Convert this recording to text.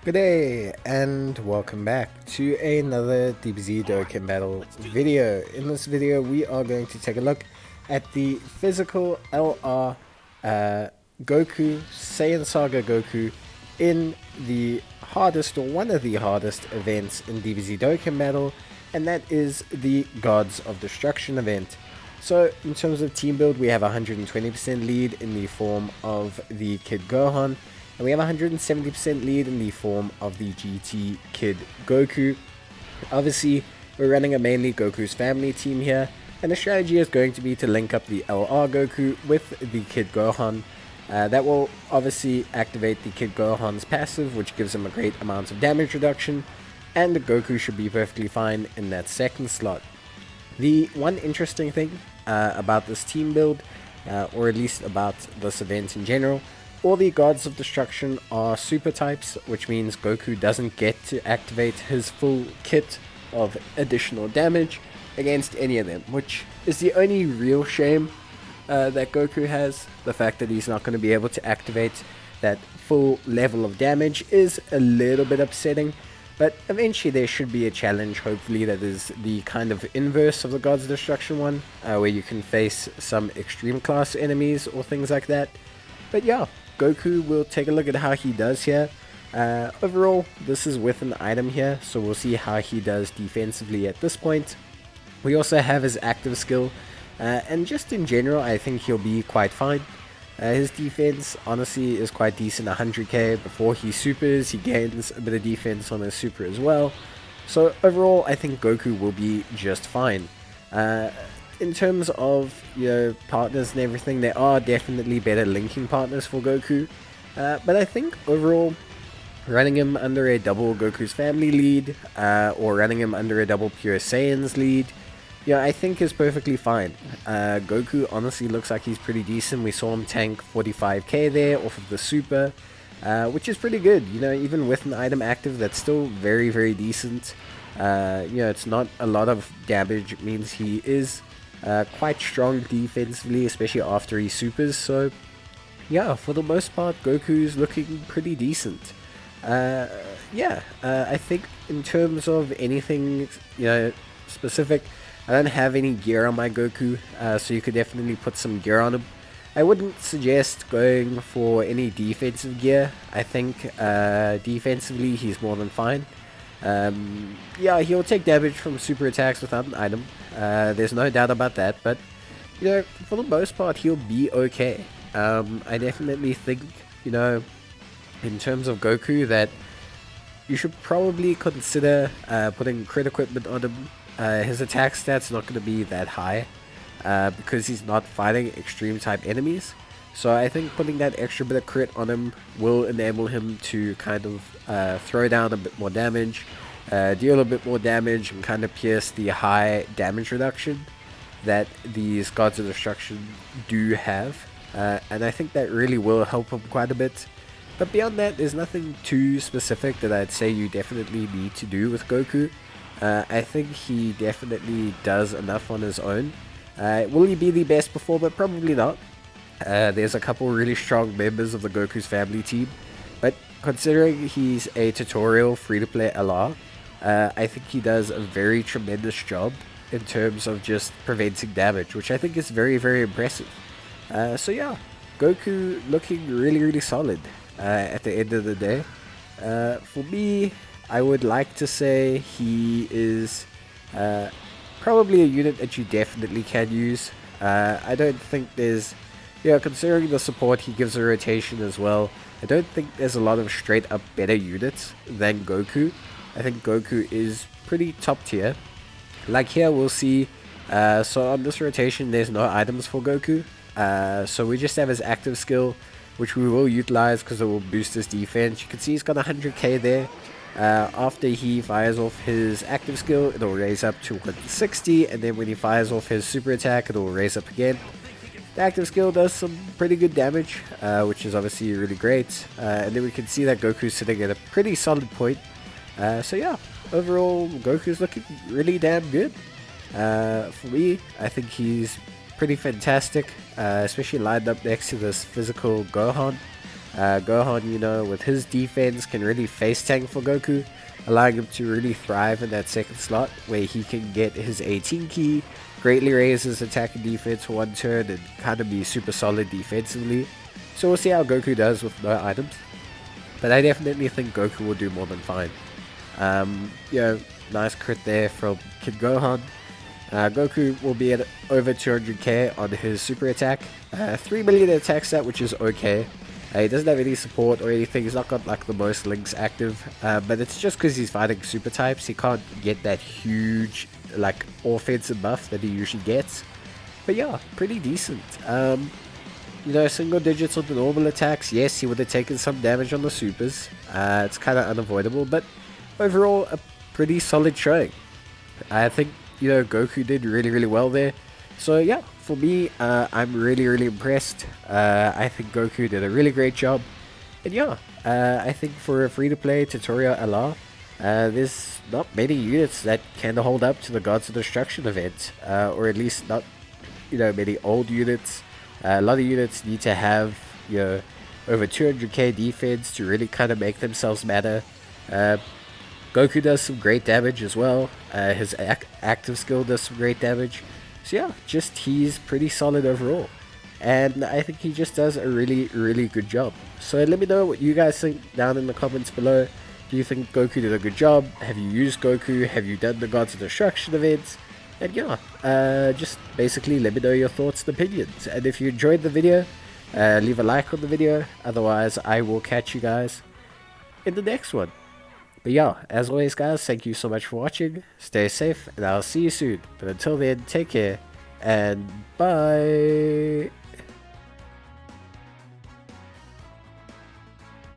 Good day and welcome back to another Dbz Dokkan battle video. In this video we are going to take a look at the physical LR Goku, Saiyan Saga Goku in the hardest or one of the hardest events in Dbz Dokkan battle, and that is the Gods of Destruction event. So in terms of team build, we have 120% lead in the form of the Kid Gohan, and we have 170% lead in the form of the GT Kid Goku. Obviously, we're running a mainly Goku's family team here, and the strategy is going to be to link up the LR Goku with the Kid Gohan. That will obviously activate the Kid Gohan's passive, which gives him a great amount of damage reduction, and the Goku should be perfectly fine in that second slot. The one interesting thing about this team build, or at least about this event in general, all the Gods of Destruction are super types, which means Goku doesn't get to activate his full kit of additional damage against any of them, which is the only real shame that Goku has. The fact that he's not going to be able to activate that full level of damage is a little bit upsetting, but eventually there should be a challenge, hopefully, that is the kind of inverse of the Gods of Destruction one, where you can face some extreme class enemies or things like that. But yeah, Goku, will take a look at how he does here. Overall, this is with an item here, so we'll see how he does defensively at this point. We also have his active skill, and just in general, I think he'll be quite fine. His defense, honestly, is quite decent, 100k. Before he supers, he gains a bit of defense on his super as well. So overall, I think Goku will be just fine. In terms of, partners and everything, there are definitely better linking partners for Goku, but I think overall, running him under a double Goku's family lead, or running him under a double Pure Saiyan's lead, I think is perfectly fine. Goku honestly looks like he's pretty decent. We saw him tank 45k there off of the super, which is pretty good. Even with an item active, that's still very, very decent. It's not a lot of damage. It means he is quite strong defensively, especially after he supers. So yeah, for the most part, Goku's looking pretty decent. I think in terms of anything specific, I don't have any gear on my Goku, so you could definitely put some gear on him. I wouldn't suggest going for any defensive gear. I think defensively he's more than fine. He'll take damage from super attacks without an item. There's no doubt about that, but for the most part, he'll be okay. I definitely think, in terms of Goku, that you should probably consider putting crit equipment on him. His attack stats not going to be that high, because he's not fighting extreme type enemies. So I think putting that extra bit of crit on him will enable him to kind of throw down a bit more damage, deal a bit more damage, and kind of pierce the high damage reduction that these Gods of Destruction do have. And I think that really will help him quite a bit. But beyond that, there's nothing too specific that I'd say you definitely need to do with Goku. I think he definitely does enough on his own. Will he be the best performer? Probably not. There's a couple really strong members of the Goku's family team, but considering he's a tutorial free-to-play LR, I think he does a very tremendous job in terms of just preventing damage, which I think is very, very impressive. So yeah, Goku looking really, really solid at the end of the day. For me, I would like to say he is probably a unit that you definitely can use. I don't think there's, considering the support he gives a rotation as well, I don't think there's a lot of straight up better units than Goku. I think Goku is pretty top tier. Like here we'll see, so on this rotation there's no items for Goku. So we just have his active skill, which we will utilize because it will boost his defense. You can see he's got 100k there. After he fires off his active skill, it'll raise up to 160, and then when he fires off his super attack, it'll raise up again. The active skill does some pretty good damage, which is obviously really great. And then we can see that Goku's sitting at a pretty solid point. So yeah, overall, Goku's looking really damn good. For me, I think he's pretty fantastic, especially lined up next to this physical Gohan. Gohan, you know, with his defense can really face tank for Goku, allowing him to really thrive in that second slot where he can get his 18 key, greatly raise his attack and defense for one turn, and kind of be super solid defensively. So we'll see how Goku does with no items. But I definitely think Goku will do more than fine. You know, nice crit there from Kid Gohan. Goku will be at over 200k on his super attack. 3 million attack stat, which is okay. He doesn't have any support or anything. He's not got like the most links active. But it's just because he's fighting super types. He can't get that huge like offensive buff that he usually gets. But yeah, pretty decent. You know, single digits on the normal attacks. Yes, he would have taken some damage on the supers. It's kind of unavoidable. But overall, a pretty solid showing. I think, you know, Goku did really well there. So yeah, for me, I'm really impressed. I think Goku did a really great job. And yeah, I think for a free-to-play tutorial LR, there's not many units that can hold up to the Gods of Destruction event. Or at least not, you know, many old units. A lot of units need to have, you know, over 200k defense to really kind of make themselves matter. Goku does some great damage as well. His active skill does some great damage. So yeah, just he's pretty solid overall. And I think he just does a really good job. So let me know what you guys think down in the comments below. Do you think Goku did a good job? Have you used Goku? Have you done the Gods of Destruction events? And yeah, just basically let me know your thoughts and opinions. And if you enjoyed the video, leave a like on the video. Otherwise, I will catch you guys in the next one. But yeah, as always guys, thank you so much for watching, stay safe, and I'll see you soon. But until then, take care, and bye!